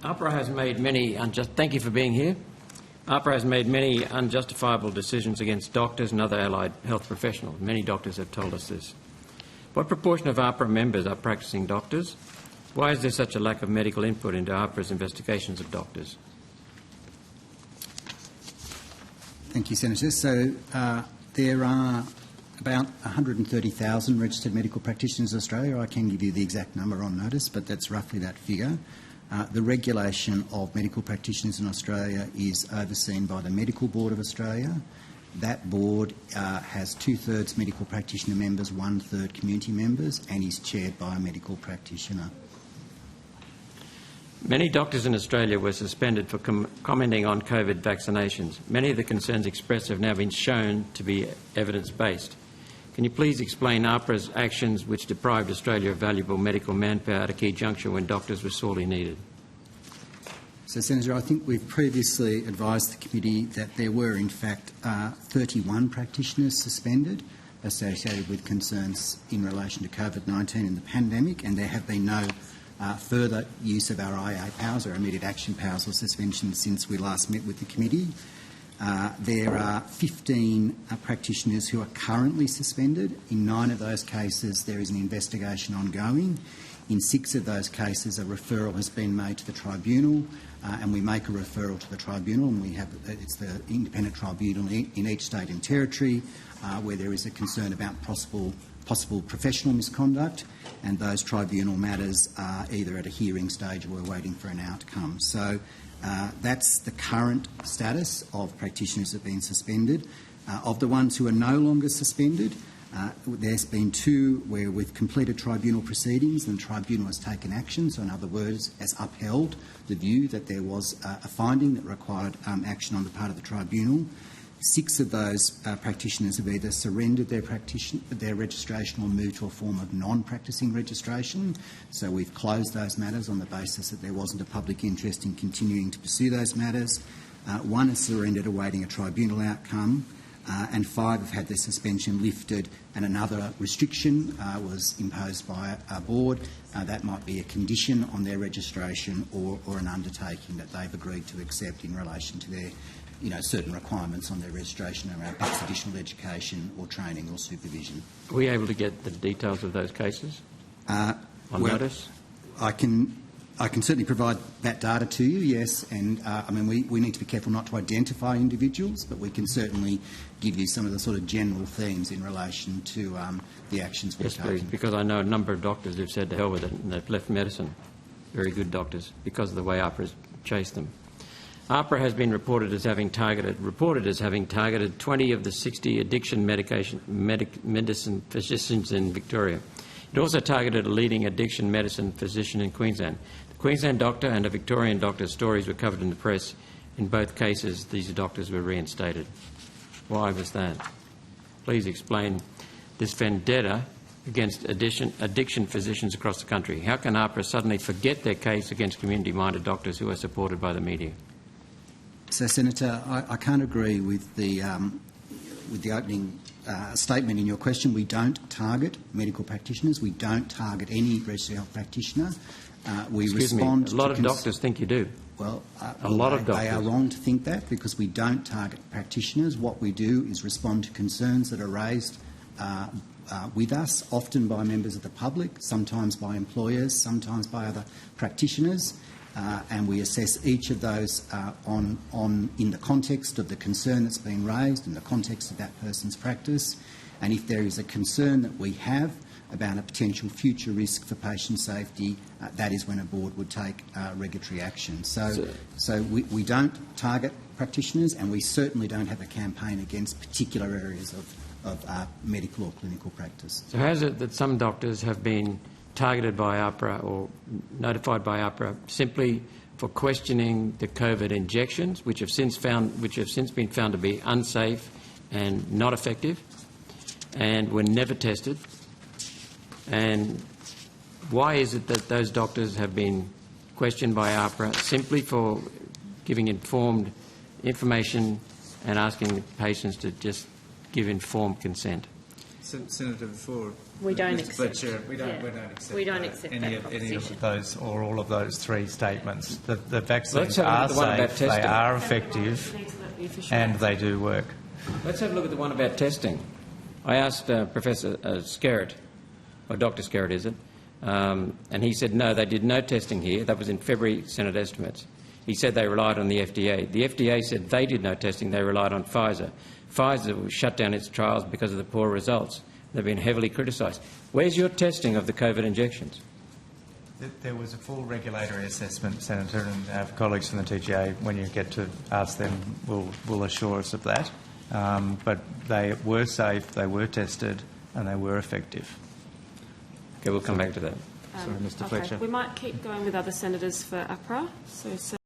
AHPRA has made many thank you for being here. AHPRA has made many unjustifiable decisions against doctors and other allied health professionals. Many doctors have told us this. What proportion of AHPRA members are practising doctors? Why is there such a lack of medical input into AHPRA's investigations of doctors? Thank you, Senator. So there are about 130,000 registered medical practitioners in Australia. I can give you the exact number on notice, but that's roughly that figure. The regulation of medical practitioners in Australia is overseen by the Medical Board of Australia. That board has 2/3 medical practitioner members, 1/3 community members, and is chaired by a medical practitioner. Many doctors in Australia were suspended for commenting on COVID vaccinations. Many of the concerns expressed have now been shown to be evidence-based. Can you please explain AHPRA's actions which deprived Australia of valuable medical manpower at a key juncture when doctors were sorely needed? So, Senator, I think we've previously advised the committee that there were, in fact, 31 practitioners suspended associated with concerns in relation to COVID-19 and the pandemic, and there have been no further use of our IA powers, or immediate action powers, or suspension since we last met with the committee. There are 15 practitioners who are currently suspended. In 9 of those cases, there is an investigation ongoing. In 6 of those cases, a referral has been made to the tribunal, and we make a referral to the tribunal, and it's the independent tribunal in each state and territory where there is a concern about possible professional misconduct, and those tribunal matters are either at a hearing stage or we're waiting for an outcome. So that's the current status of practitioners that have been suspended. Of the ones who are no longer suspended, there's been 2 where we've completed tribunal proceedings and the tribunal has taken action. So in other words, has upheld the view that there was a finding that required action on the part of the tribunal. 6 of those practitioners have either surrendered their registration or moved to a form of non-practising registration. So we've closed those matters on the basis that there wasn't a public interest in continuing to pursue those matters. 1 has surrendered awaiting a tribunal outcome, and 5 have had their suspension lifted, and another restriction was imposed by a board. That might be a condition on their registration or an undertaking that they've agreed to accept in relation to their certain requirements on their registration around perhaps additional education or training or supervision. Are we able to get the details of those cases on notice? I can certainly provide that data to you, yes, and we need to be careful not to identify individuals, but we can certainly give you some of the sort of general themes in relation to the actions we've taken. Yes, please, because I know a number of doctors who've said to hell with it and they've left medicine, very good doctors, because of the way AHPRA's chased them. AHPRA has been reported as having targeted 20 of the 60 addiction medicine physicians in Victoria. It also targeted a leading addiction medicine physician in Queensland. The Queensland doctor and a Victorian doctor's stories were covered in the press. In both cases, these doctors were reinstated. Why was that? Please explain this vendetta against addiction physicians across the country. How can AHPRA suddenly forget their case against community-minded doctors who are supported by the media? So, Senator, I can't agree with the opening statement in your question. We don't target medical practitioners. We don't target any registered health practitioner. Excuse me, a lot of doctors think you do. Well, a lot of doctors. They are wrong to think that, because we don't target practitioners. What we do is respond to concerns that are raised with us, often by members of the public, sometimes by employers, sometimes by other practitioners. And we assess each of those in the context of the concern that's been raised, in the context of that person's practice. And if there is a concern that we have about a potential future risk for patient safety, that is when a board would take regulatory action. So we don't target practitioners, and we certainly don't have a campaign against particular areas of medical or clinical practice. So how is it that some doctors have been targeted by AHPRA or notified by AHPRA simply for questioning the COVID injections, which have since been found to be unsafe and not effective, and were never tested? And why is it that those doctors have been questioned by AHPRA simply for giving informed information and asking patients to just give informed consent? Senator, before We don't Mr. accept. Fletcher, we don't accept any of proposition. Those or all of those three statements. The Let's vaccines have a look are at the one about safe, they testing. are effective, and they do work. Let's have a look at the one about testing. I asked Professor Skerritt, or Dr. Skerritt, is it? And he said, no, they did no testing here. That was in February Senate estimates. He said they relied on the FDA. The FDA said they did no testing. They relied on Pfizer. Pfizer shut down its trials because of the poor results. They've been heavily criticised. Where's your testing of the COVID injections? There was a full regulatory assessment, Senator, and our colleagues from the TGA, when you get to ask them, will assure us of that. But they were safe, they were tested, and they were effective. Okay, we'll come back to that. Sorry, Mr. Okay. Fletcher. We might keep going with other senators for AHPRA. So